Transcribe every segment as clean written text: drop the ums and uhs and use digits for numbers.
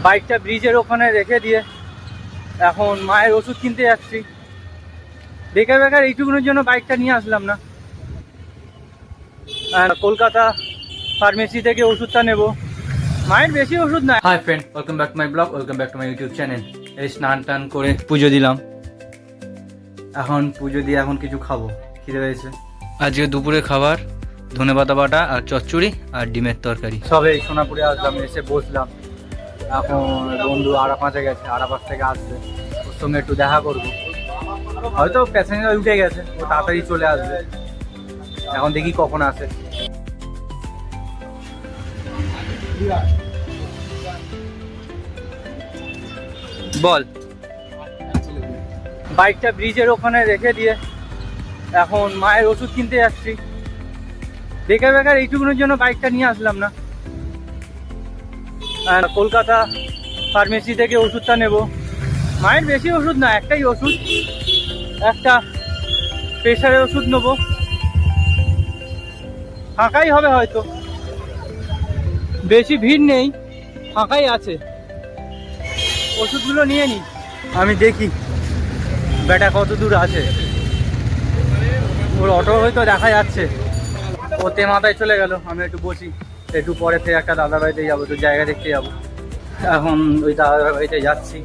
বাইকটা ব্রিজের ওখানে রেখে দিয়ে এখন মায়ের ওষুধ কিনতে যাচ্ছি। বেকার বেকার এইটুকুনের জন্য বাইকটা নিয়ে আসলাম না। আর কলকাতা ফার্মেসি থেকে ওষুধটা নেব, মায়ের বেশি ওষুধ না। Hi friend, welcome back to my blog, welcome back to my YouTube channel. এই স্নান টান করে পুজো দিলাম, এখন পুজো দিয়ে এখন কিছু খাবো, খিদে পেয়েছে। আজকে দুপুরে খাবার ধনেপাতা বাটা আর চচ্চড়ি আর ডিমের তরকারি। সবে সোনাপুরে আসলাম, এসে বসলাম। এখন বন্ধু আরাপাঁচে গেছে, আরাপাঁচ থেকে আসবে, ওর সঙ্গে একটু দেখা করবো। হয়তো প্যাসেঞ্জার উঠে গেছে, ও তাড়াতাড়ি চলে আসবে। এখন দেখি কখন আসে। বল। বাইকটা ব্রিজের ওখানে রেখে দিয়ে এখন মায়ের ওষুধ কিনতে যাচ্ছি। বেকার বেকার এইটুকুনের জন্য বাইকটা নিয়ে আসলাম না। আর কলকাতা ফার্মেসি থেকে ওষুধটা নেব, মায়ের বেশি ওষুধ না, একটাই ওষুধ, একটা প্রেশারের ওষুধ নেব। ফাঁকাই হবে হয়তো, বেশি ভিড় নেই, ফাঁকাই আছে। ওষুধগুলো নিয়ে নিই, আমি দেখি বেটা কত দূর আছে। ওর অটো হয়তো দেখা যাচ্ছে, ওতে মাথায় চলে গেল। আমি একটু বসি, একটু পরে থেকে একটা দাদার বাড়িতে যাবো, একটু জায়গা দেখতে যাবো। এখন ওই দাদার বাড়িতে যাচ্ছি।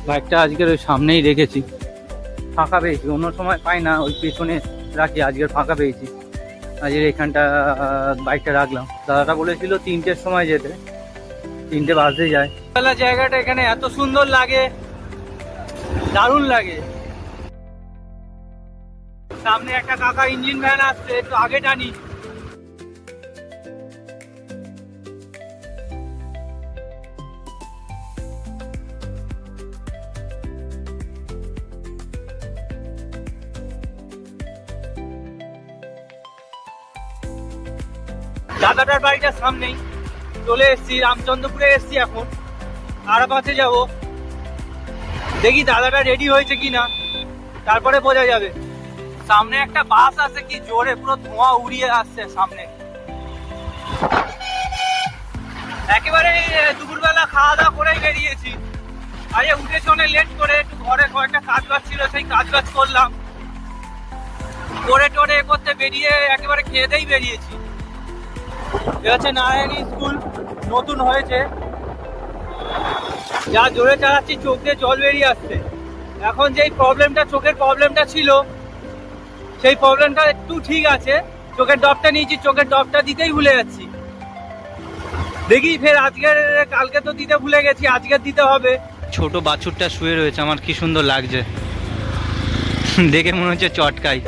বাইকটা আজকের ওই সামনেই রেখেছি, ফাঁকা পেয়েছি। অন্য সময় পাই না, ওই পেছনে রাখি, আজকের ফাঁকা পেয়েছি। আজকের এখানটা বাইকটা রাখলাম। দাদাটা বলেছিল 3টের সময় যেতে, 3টে বাজতে যায়। জায়গাটা এখানে এত সুন্দর লাগে, দারুণ লাগে। সামনে একটা কাকা ইঞ্জিন ভ্যান আসছে, একটু আগে টানি। দাদাটার বাড়িটার সামনেই চলে এসছি, রামচন্দ্রপুরে এসছি। এখন আরাপাঁচে যাব, দেখি দাদাটা রেডি হয়েছে কিনা, তারপরে বোঝা যাবে। সামনে একটা বাস আছে, কি জোরে, পুরো ধোঁয়া উড়িয়ে আসছে সামনে। একেবারে দুপুরবেলা খাওয়া দাওয়া করেই বেরিয়েছি। আরে উঠেছি অনেক লেট করে, একটু ঘরে কয়েকটা কাজ বাজ ছিল, সেই কাজ বাজ করলাম, করে টোরে করতে বেরিয়ে একেবারে খেয়ে দেই বেরিয়েছি। এটা হচ্ছে নারায়ণী স্কুল, নতুন হয়েছে। যা জোরে চালাচ্ছি চোখ দিয়ে জল বেরিয়ে আসছে। এখন যেই প্রবলেমটা, চোখের প্রবলেমটা ছিল, সেই প্রবলেমটা একটু ঠিক আছে। চোখের ড্রপটা নিয়েছি, চোখের ড্রপটা দিতেই ভুলে যাচ্ছি। দেখি ফের আজকের, কালকে তো দিতে ভুলে গেছি, আজকে দিতে হবে। ছোট বাছুরটা শুয়ে রয়েছে, আমার কি সুন্দর লাগছে দেখে, মনে হচ্ছে চটকাই।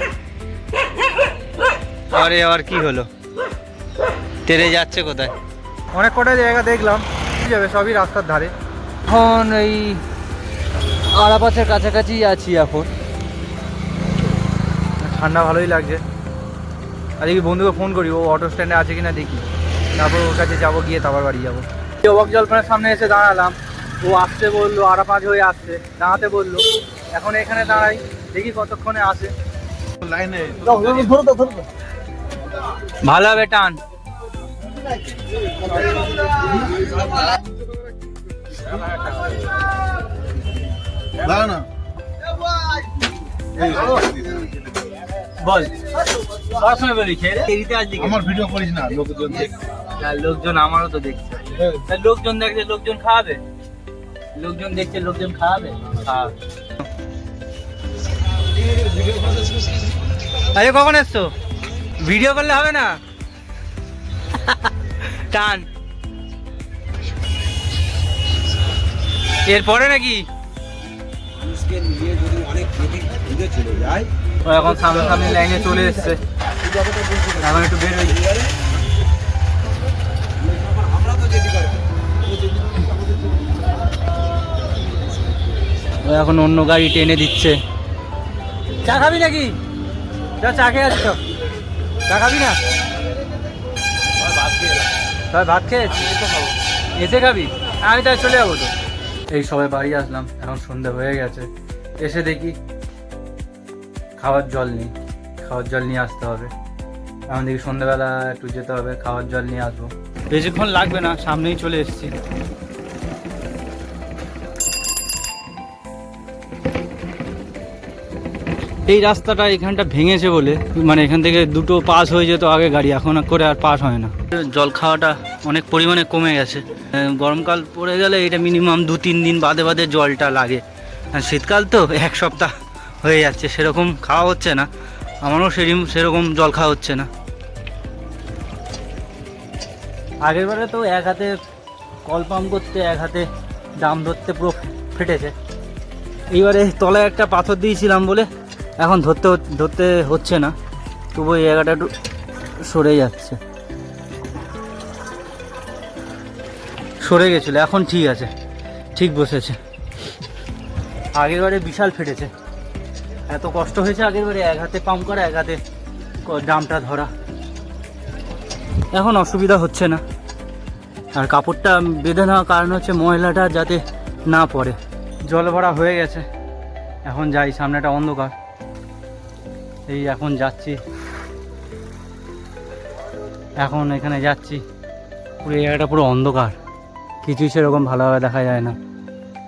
আরে আবার কি হলো, তেরে যাচ্ছে কোথায়? অনেক কটা জায়গা দেখলাম, যাবে সবই রাস্তার ধারে। এখন এই আরাপাঁচের কাছাকাছি আছি। এখন ঠান্ডা ভালোই লাগছে। আজকে বন্ধুকে ফোন করি, ও অটো স্ট্যান্ডে আছে কিনা দেখি, তারপর ওর কাছে যাবো, গিয়ে তারপর বাড়ি যাবো। অবাক জলপানের সামনে এসে দাঁড়ালাম, ও আসতে বললো, আরাপাঁচ হয়ে আসছে, দাঁড়াতে বললো। এখন এখানে দাঁড়াই, দেখি কতক্ষণে আসে। লাইনে ভালো হবে, টান। বল, সবসময় বলি আমার ভিডিও করিস না, লোকজন দেখছে। লোকজন আমারও তো দেখছে, লোকজন দেখছে, লোকজন খাওয়াবে, লোকজন দেখছে, লোকজন খাওয়াবে। আরে কখন এসছো? ভিডিও করলে হবে না, টান। এরপরে নাকি এখন সামনে সামনে লাইনে চলে এসছে, এখন একটু বের হয়েছি। এখন অন্য গাড়ি টেনে দিচ্ছে। চা খাবি নাকি? যা চা খেয়ে আসছ, চা খাবি না? ভাত খেয়েছি, এসে খাবি? আমি তাই চলে যাবো তো। এই সবাই বাড়ি আসলাম, এখন সন্ধ্যা হয়ে গেছে। এসে দেখি খাওয়ার জল নেই, খাওয়ার জল নিয়ে আসতে হবে। এখন দেখি সন্ধ্যাবেলা একটু যেতে হবে, খাওয়ার জল নিয়ে আসবো। বেশিক্ষণ লাগবে না, সামনেই চলে এসেছি। এই রাস্তাটা এখানটা ভেঙেছে বলে, মানে এখান থেকে দুটো পাস হয়ে যেত আগে গাড়ি, এখন করে আর পাস হয় না। জল খাওয়াটা অনেক পরিমাণে কমে গেছে। গরমকাল পড়ে গেলে এটা মিনিমাম 2-3 দিন বাদে বাদে জলটা লাগে, আর শীতকাল তো 1 সপ্তাহ হয়ে যাচ্ছে, সেরকম খাওয়া হচ্ছে না। আমারও সেরকম জল খাওয়া হচ্ছে না। আগের বারে তো এক হাতে কল পাম্প করতে, এক হাতে দাম ধরতে পুরো ফেটেছে। এইবারে তলায় একটা পাথর দিয়েছিলাম বলে এখন ধরতে হচ্ছে না, তবু এই জায়গাটা একটু সরে যাচ্ছে, সরে গেছিলো, এখন ঠিক আছে, ঠিক বসেছে। আগের বারে বিশাল ফেটেছে, এত কষ্ট হয়েছে আগের বারে, এক হাতে পাম্প করা, এক হাতে ড্রামটা ধরা। এখন অসুবিধা হচ্ছে না। আর কাপড়টা বেঁধে নেওয়ার কারণ হচ্ছে ময়লাটা যাতে না পড়ে। জল ভরা হয়ে গেছে, এখন যাই, সামনেটা অন্ধকার। এই এখন যাচ্ছি, এখন এখানে যাচ্ছি, পুরো এই জায়গাটা পুরো অন্ধকার, কিছুই সেরকম ভালোভাবে দেখা যায় না।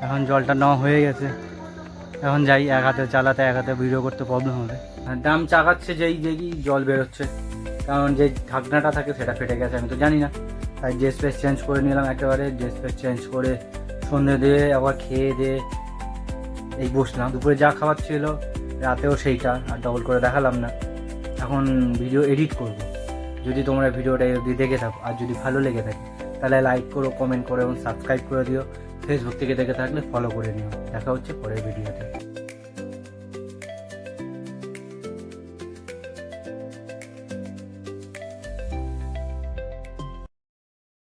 এখন জলটা নেওয়া হয়ে গেছে, এখন যাই। এক হাতে চালাতে, এক হাতে ভিডিও করতে প্রবলেম হবে। আর দাম চাকাচ্ছে যেই দেখি জল বেরোচ্ছে, কারণ যে ঢাকনাটা থাকে সেটা ফেটে গেছে, আমি তো জানি না। তাই ড্রেস ফ্রেস চেঞ্জ করে নিলাম একেবারে, ড্রেস ফ্রেস চেঞ্জ করে সন্ধে দিয়ে আবার খেয়ে দিয়ে এই বসলাম। দুপুরে যা খাবার ছিল রাতেও সেইটা, আর ডবল করে দেখালাম না। এখন ভিডিও এডিট করব। যদি তোমরা ভিডিওটা যদি দেখে থাকো আর যদি ভালো লেগে থাকে তাহলে লাইক করো, কমেন্ট করো এবং সাবস্ক্রাইব করে দিও। ফেসবুক থেকে দেখে থাকলে ফলো করে নিও। দেখা হচ্ছে পরের ভিডিওতে।